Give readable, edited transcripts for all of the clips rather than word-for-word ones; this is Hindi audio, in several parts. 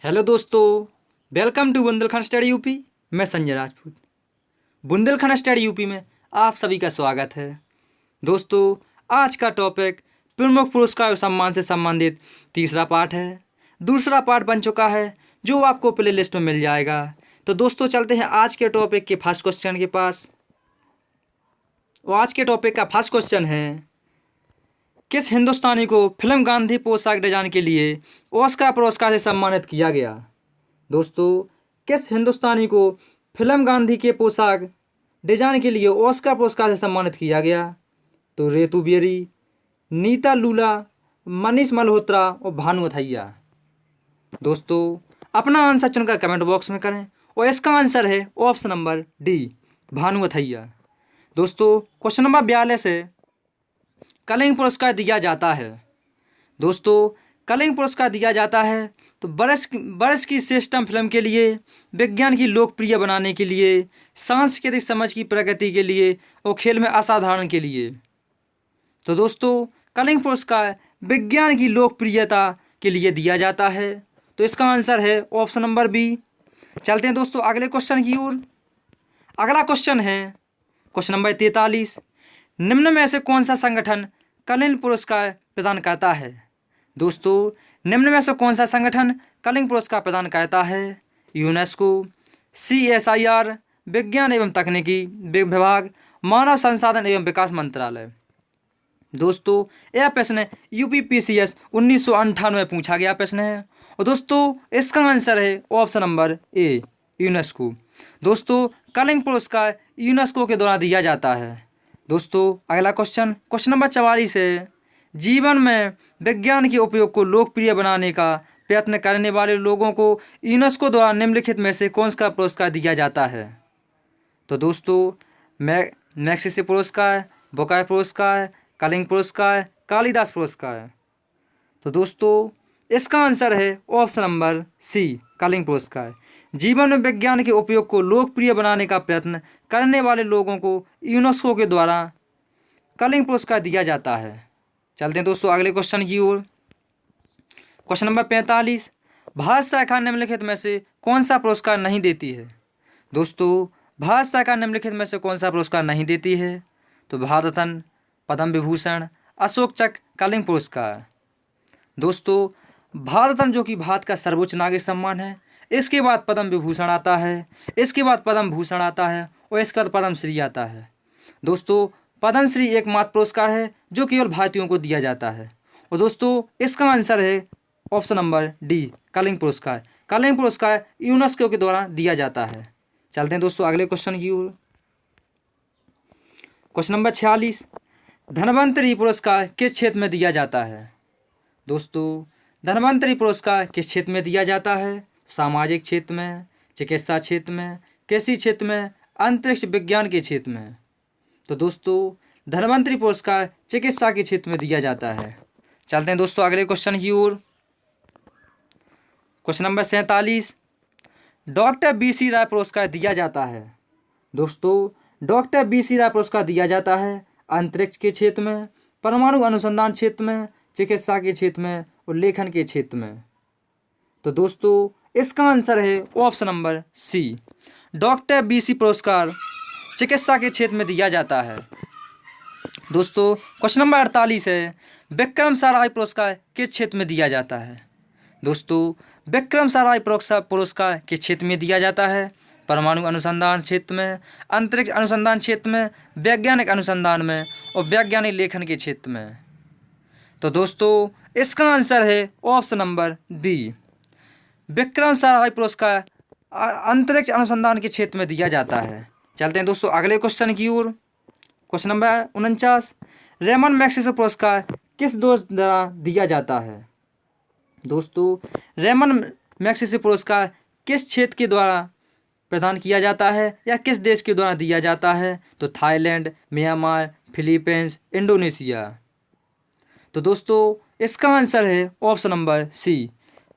हेलो दोस्तों, welcome to Bundelkhand study UP. मैं संजय राजपूत। बुंदेलखंड स्टडी यूपी में आप सभी का स्वागत है। दोस्तों, आज का टॉपिक प्रमुख पुरस्कार और सम्मान से संबंधित तीसरा पार्ट है। दूसरा पार्ट बन चुका है जो आपको प्ले लिस्ट में मिल जाएगा। तो दोस्तों, चलते हैं आज के टॉपिक के फर्स्ट क्वेश्चन के पास। और आज के टॉपिक का फर्स्ट क्वेश्चन है, किस हिंदुस्तानी को फिल्म गांधी पोशाक डिजाइन के लिए ऑस्कर पुरस्कार से सम्मानित किया गया? दोस्तों, किस हिंदुस्तानी को फिल्म गांधी के पोशाक डिजाइन के लिए ऑस्कर पुरस्कार से सम्मानित किया गया? तो रेतु बेरी, नीता लूला, मनीष मल्होत्रा और भानु अथैया। दोस्तों, अपना आंसर चुनकर कमेंट बॉक्स में करें और इसका आंसर है option number D, Bhanu Athaiya. दोस्तों, क्वेश्चन नंबर 42 है, कलिंग पुरस्कार दिया जाता है। दोस्तों, कलिंग पुरस्कार दिया जाता है तो बरस की श्रेष्ठतम फिल्म के लिए, विज्ञान की लोकप्रिय बनाने के लिए, सांस्कृतिक समझ की प्रगति के लिए और खेल में असाधारण के लिए। तो दोस्तों, कलिंग पुरस्कार विज्ञान की लोकप्रियता के लिए दिया जाता है। तो इसका आंसर है ऑप्शन नंबर बी। चलते हैं दोस्तों अगले क्वेश्चन की ओर। अगला क्वेश्चन है क्वेश्चन नंबर 43, निम्न में से कौन सा संगठन कलिंग पुरस्कार प्रदान करता है? दोस्तों, निम्न में से कौन सा संगठन कलिंग पुरस्कार प्रदान करता है? यूनेस्को, CSIR, विज्ञान एवं तकनीकी विभाग, मानव संसाधन एवं विकास मंत्रालय। दोस्तों, यह प्रश्न UPPCS 1998 में पूछा गया प्रश्न है और दोस्तों इसका आंसर है ऑप्शन नंबर ए, यूनेस्को। दोस्तों, कलिंग पुरस्कार यूनेस्को के द्वारा दिया जाता है। दोस्तों, अगला क्वेश्चन नंबर 44 है, जीवन में विज्ञान के उपयोग को लोकप्रिय बनाने का प्रयत्न करने वाले लोगों को यूनेस्को द्वारा निम्नलिखित में से कौन सा पुरस्कार दिया जाता है? तो दोस्तों, मैक्सेसे पुरस्कार, बुकर पुरस्कार, कलिंग पुरस्कार, कालिदास पुरस्कार। तो दोस्तों, इसका आंसर है ऑप्शन नंबर सी, कलिंग पुरस्कार। जीवन में विज्ञान के उपयोग को लोकप्रिय बनाने का प्रयत्न करने वाले लोगों को यूनेस्को के द्वारा कलिंग पुरस्कार दिया जाता है। चलते हैं दोस्तों अगले क्वेश्चन की ओर। क्वेश्चन नंबर 45, भारत सरकार निम्नलिखित में से कौन सा पुरस्कार नहीं देती है? दोस्तों, भारत सरकार निम्नलिखित में से कौन सा पुरस्कार नहीं देती है? तो भारत रत्न, पद्म विभूषण, अशोक चक्र, कलिंग पुरस्कार। दोस्तों, भारत रत्न जो कि भारत का सर्वोच्च नागरिक सम्मान है, इसके बाद पद्म विभूषण आता है, इसके बाद पद्म भूषण आता है और इसके बाद पद्मश्री आता है। दोस्तों, पद्मश्री एकमात्र पुरस्कार है जो केवल भारतीयों को दिया जाता है। और दोस्तों, इसका आंसर है ऑप्शन नंबर डी, कलिंग पुरस्कार। कलिंग पुरस्कार यूनेस्को के द्वारा दिया जाता है। चलते हैं दोस्तों अगले क्वेश्चन की ओर। क्वेश्चन नंबर 46, धन्वंतरि पुरस्कार किस क्षेत्र में दिया जाता है? दोस्तों, धन्वंतरि पुरस्कार किस क्षेत्र में दिया जाता है? सामाजिक क्षेत्र में, चिकित्सा क्षेत्र में, कृषि क्षेत्र में, अंतरिक्ष विज्ञान के क्षेत्र में। तो दोस्तों, धन्वंतरि पुरस्कार चिकित्सा के क्षेत्र में दिया जाता है। चलते हैं दोस्तों अगले क्वेश्चन की ओर। क्वेश्चन नंबर 47, डॉक्टर BC राय पुरस्कार दिया जाता है। दोस्तों, डॉक्टर BC राय पुरस्कार दिया जाता है अंतरिक्ष के क्षेत्र में, परमाणु अनुसंधान क्षेत्र में, चिकित्सा के क्षेत्र में और लेखन के क्षेत्र में। तो दोस्तों, इसका आंसर है option number C, doctor BC पुरस्कार चिकित्सा के क्षेत्र में दिया जाता है। दोस्तों, क्वेश्चन नंबर 48 है, विक्रम साराभाई पुरस्कार किस क्षेत्र में दिया जाता है? दोस्तों, विक्रम साराभाई पुरस्कार किस क्षेत्र में दिया जाता है? परमाणु अनुसंधान क्षेत्र में, अंतरिक्ष अनुसंधान क्षेत्र में, वैज्ञानिक अनुसंधान में और वैज्ञानिक लेखन के क्षेत्र में। तो दोस्तों, इसका आंसर है option number B, Vikram Sarabhai पुरस्कार अंतरिक्ष अनुसंधान के क्षेत्र में दिया जाता है। चलते हैं दोस्तों अगले क्वेश्चन की ओर। क्वेश्चन नंबर 49, रेमन मैग्सेसे पुरस्कार किस देश द्वारा दिया जाता है? दोस्तों, रेमन मैग्सेसे पुरस्कार किस क्षेत्र के द्वारा प्रदान किया जाता है या किस देश के द्वारा दिया जाता है? तो थाईलैंड, म्यांमार, फिलीपींस, इंडोनेशिया। तो दोस्तों, इसका आंसर है ऑप्शन नंबर सी,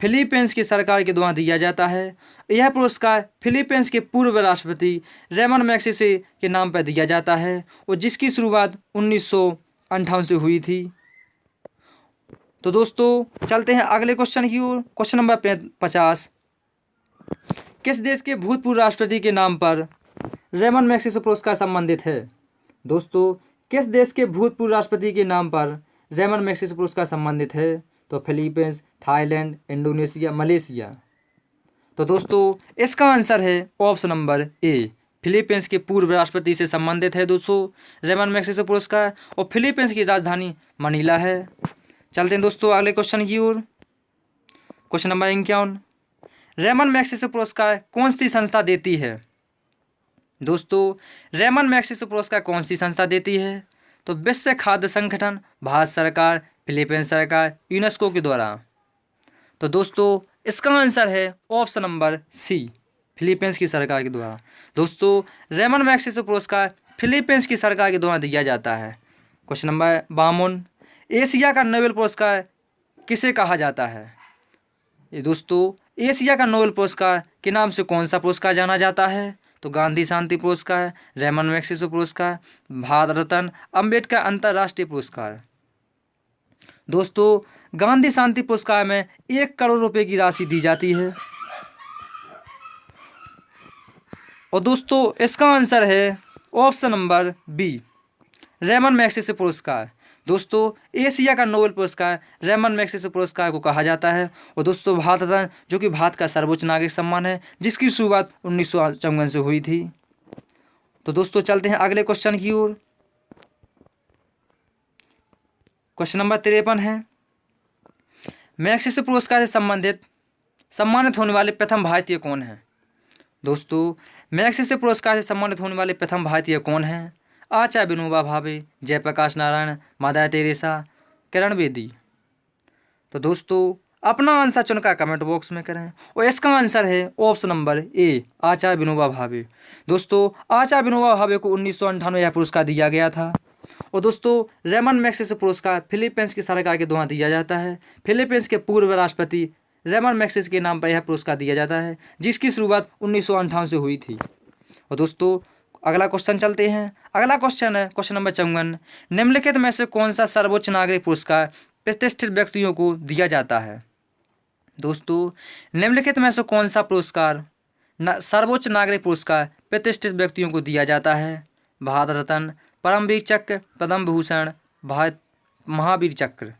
फिलीपींस की सरकार के द्वारा दिया जाता है। यह पुरस्कार फिलीपींस के पूर्व राष्ट्रपति रेमन मैग्सेसे के नाम पर दिया जाता है और जिसकी शुरुआत 1958 से हुई थी। तो दोस्तों चलते हैं अगले क्वेश्चन की ओर। Question number 50। किस देश के भूतपूर्व राष्ट्रपति के नाम पर रेमन मैग्सेसे पुरस्कार संबंधित है? दोस्तों किस देश के भूतपूर्व राष्ट्रपति के नाम पर रेमन मैग्सेसे पुरस्कार संबंधित है? तो फिलीपींस, थाईलैंड, इंडोनेशिया, मलेशिया। तो दोस्तों इसका आंसर है ऑप्शन नंबर ए, फिलीपींस के पूर्व राष्ट्रपति से संबंधित है दोस्तों रेमन मैग्सेसे पुरस्कार, और फिलीपींस की राजधानी मनीला है। चलते हैं दोस्तों अगले क्वेश्चन की ओर। Question number 51। रेमन मैग्सेसे पुरस्कार कौन सी संस्था देती है? दोस्तों रेमन मैग्सेसे पुरस्कार कौन सी संस्था देती है? तो विश्व खाद्य संगठन, भारत सरकार, फिलीपींस सरकार, यूनेस्को के द्वारा। तो दोस्तों इसका आंसर है ऑप्शन नंबर सी, फिलीपींस की सरकार के द्वारा। दोस्तों रेमन मैग्सेसे पुरस्कार फिलीपींस की सरकार के द्वारा दिया जाता है। Question number 52। एशिया का नोबेल पुरस्कार किसे कहा जाता है? ये दोस्तों एशिया का नोबेल पुरस्कार के नाम से कौन सा पुरस्कार जाना जाता है? तो गांधी शांति पुरस्कार, रेमन मैग्सेसे पुरस्कार, भारत रत्न, अंबेडकर अंतर्राष्ट्रीय पुरस्कार। दोस्तों गांधी शांति पुरस्कार में 1 करोड़ रुपए की राशि दी जाती है। और दोस्तों इसका आंसर है option number B, Ramon Magsaysay पुरस्कार। दोस्तों एशिया का नोबेल पुरस्कार रेमन मैग्सेसे पुरस्कार को कहा जाता है। और दोस्तों भारत रत्न जो कि भारत का सर्वोच्च नागरिक सम्मान है, जिसकी शुरुआत 1954 से हुई थी। तो दोस्तों चलते हैं अगले क्वेश्चन की ओर। क्वेश्चन नंबर 53 है, मैग्सेसे पुरस्कार से सम्मानित होने वाले प्रथम भारतीय कौन हैं? दोस्तों मैग्सेसे पुरस्कार से सम्मानित होने वाले प्रथम भारतीय कौन हैं? आचार्य विनोबा भावे, जयप्रकाश नारायण, मदर टेरेसा, किरण बेदी। तो दोस्तों अपना आंसर चुनकर कमेंट बॉक्स में करें, और इसका आंसर है ऑप्शन नंबर ए, आचार्य विनोबा भावे। दोस्तों आचार्य विनोबा भावे को 1998 यह पुरस्कार दिया गया था। और दोस्तों रेमन मैग्सेसे पुरस्कार फिलीपींस की सरकार के द्वारा दिया जाता है। फिलीपींस के पूर्व राष्ट्रपति रेमन मैग्सेसे के नाम पर यह पुरस्कार दिया जाता है, जिसकी शुरुआत 1958 से हुई थी। और दोस्तों अगला क्वेश्चन चलते हैं। अगला क्वेश्चन है क्वेश्चन नंबर 54। निम्नलिखित में से कौन सा सर्वोच्च नागरिक पुरस्कार प्रतिष्ठित व्यक्तियों को दिया जाता है? दोस्तों निम्नलिखित में से कौन सा पुरस्कार सर्वोच्च नागरिक पुरस्कार प्रतिष्ठित व्यक्तियों को दिया जाता है? भारत रत्न, परमवीर चक्र, पद्म भूषण, भारत महावीर चक्र।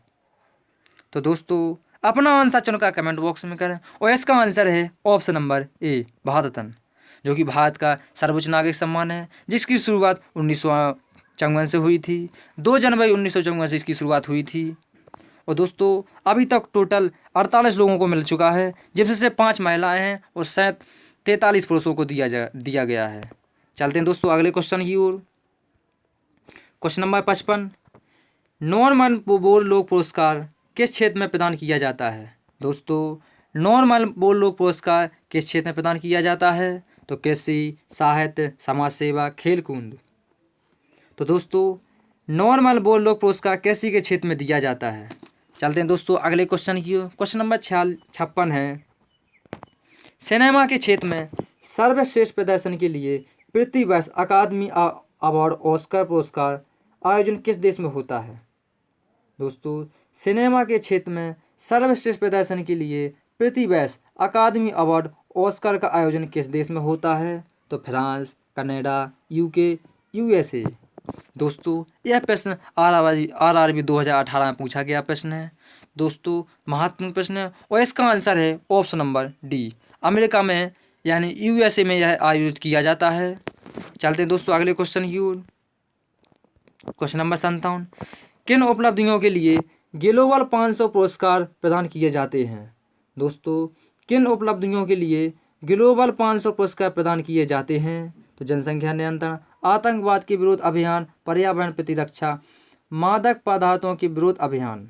तो दोस्तों अपना आंसर चुनकर कमेंट बॉक्स में करें, और इसका आंसर है option number A, Bharat Ratna, जो कि भारत का सर्वोच्च नागरिक सम्मान है, जिसकी शुरुआत 1954 से हुई थी। 2 जनवरी 1954 से इसकी शुरुआत हुई थी। और दोस्तों अभी तक टोटल 48 लोगों को मिल चुका है, जिसमें से 5 महिलाएं हैं और 43 पुरुषों को दिया गया है। चलते हैं दोस्तों अगले क्वेश्चन की ओर। Question number 55। नॉर्मन बोरलॉग पुरस्कार किस क्षेत्र में प्रदान किया जाता है? दोस्तों नॉर्मन बोरलॉग पुरस्कार किस क्षेत्र में प्रदान किया जाता है? तो कृषि, साहित्य, समाज सेवा, खेल कूद। तो दोस्तों नॉर्मन बोरलॉग पुरस्कार कृषि के क्षेत्र में दिया जाता है। चलते हैं दोस्तों अगले क्वेश्चन की ओर। क्वेश्चन नंबर 56 है, सिनेमा के क्षेत्र में सर्वश्रेष्ठ प्रदर्शन के लिए प्रतिवर्ष अकादमी अवार्ड ऑस्कर पुरस्कार आयोजन किस देश में होता है? दोस्तों सिनेमा के क्षेत्र में सर्वश्रेष्ठ प्रदर्शन के लिए प्रतिवर्ष अकादमी अवार्ड ऑस्कर का आयोजन किस देश में होता है? तो फ्रांस, कनाडा, यूके, यूएसए। दोस्तों यह प्रश्न आरआरबी 2018 में पूछा गया प्रश्न है। दोस्तों महत्वपूर्ण प्रश्न है, और इसका आंसर है ऑप्शन नंबर डी, अमेरिका में यानी यूएसए में यह आयोजित किया जाता है। चलते हैं दोस्तों अगले क्वेश्चन की ओर। Question number 57। किन उपलब्धियों के लिए ग्लोबल 500 पुरस्कार प्रदान किए जाते हैं? दोस्तों किन उपलब्धियों के लिए ग्लोबल 500 पुरस्कार प्रदान किए जाते हैं? तो जनसंख्या नियंत्रण, आतंकवाद के विरोध अभियान, पर्यावरण प्रतिरक्षा, मादक पदार्थों के विरोध अभियान।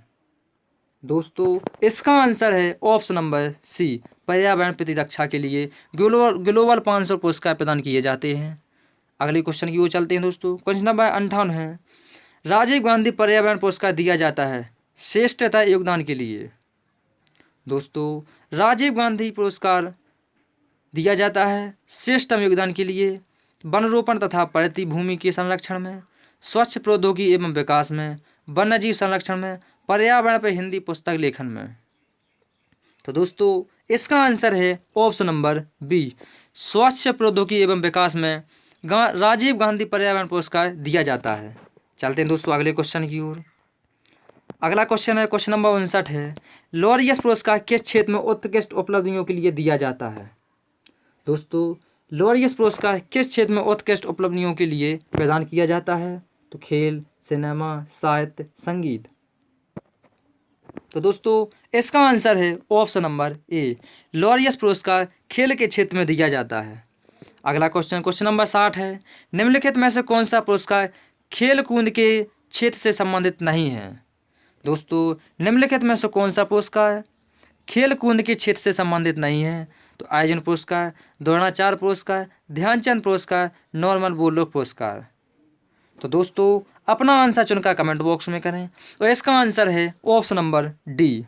दोस्तों इसका आंसर है ऑप्शन नंबर सी, पर्यावरण प्रतिरक्षा के लिए ग्लोबल 500 पुरस्कार प्रदान किए जाते हैं। अगले क्वेश्चन की ओर चलते हैं दोस्तों। क्वेश्चन नंबर 58 है, राजीव गांधी पर्यावरण पुरस्कार दिया जाता है श्रेष्ठता योगदान के लिए। दोस्तों राजीव गांधी पुरस्कार दिया जाता है श्रेष्ठतम योगदान के लिए वन रोपण तथा प्रति भूमि के संरक्षण में, स्वच्छ प्रौद्योगिकी एवं विकास में, वन्यजीव संरक्षण में, पर्यावरण पर हिंदी पुस्तक लेखन में। तो दोस्तों इसका आंसर है ऑप्शन नंबर बी, स्वच्छ प्रौद्योगिकी एवं विकास में राजीव गांधी पर्यावरण पुरस्कार दिया जाता है। चलते हैं दोस्तों अगले क्वेश्चन की ओर। अगला क्वेश्चन है, क्वेश्चन नंबर 59 है, लॉरियस पुरस्कार किस क्षेत्र में उत्कृष्ट उपलब्धियों के लिए दिया जाता है। दोस्तों लॉरियस पुरस्कार किस क्षेत्र में उत्कृष्ट उपलब्धियों के लिए प्रदान किया जाता है। तो खेल, सिनेमा, साहित्य, संगीत। तो दोस्तों इसका आंसर है ऑप्शन नंबर ए, लॉरियस पुरस्कार खेल के क्षेत्र में दिया जाता है। अगला क्वेश्चन, क्वेश्चन नंबर 60 है, निम्नलिखित में से कौन सा पुरस्कार खेल कूद के क्षेत्र से संबंधित नहीं है। दोस्तों निम्नलिखित में से कौन सा पुरस्कार खेल कूद के क्षेत्र से संबंधित नहीं है। तो आयोजन पुरस्कार, द्रोणाचार्य पुरस्कार, ध्यानचंद पुरस्कार, नॉर्मन बोरलॉग पुरस्कार। तो दोस्तों अपना आंसर चुनकर कमेंट बॉक्स में करें। तो इसका आंसर है ऑप्शन नंबर डी।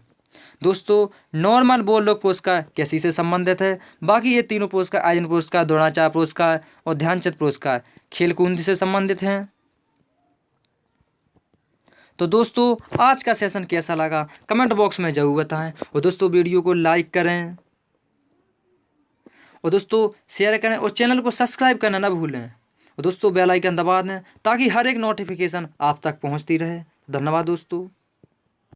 दोस्तों नॉर्मन बोरलॉग पुरस्कार किसी से संबंधित है, बाकी ये तीनों पुरस्कार आयोजन पुरस्कार, द्रोणाचार्य पुरस्कार और ध्यानचंद पुरस्कार खेल कूद से संबंधित हैं। तो दोस्तों आज का सेशन कैसा लगा कमेंट बॉक्स में जरूर बताएं, और दोस्तों वीडियो को लाइक करें और दोस्तों शेयर करें और चैनल को सब्सक्राइब करना ना भूलें, और दोस्तों बेल आइकन दबा दें ताकि हर एक नोटिफिकेशन आप तक पहुंचती रहे। धन्यवाद दोस्तों।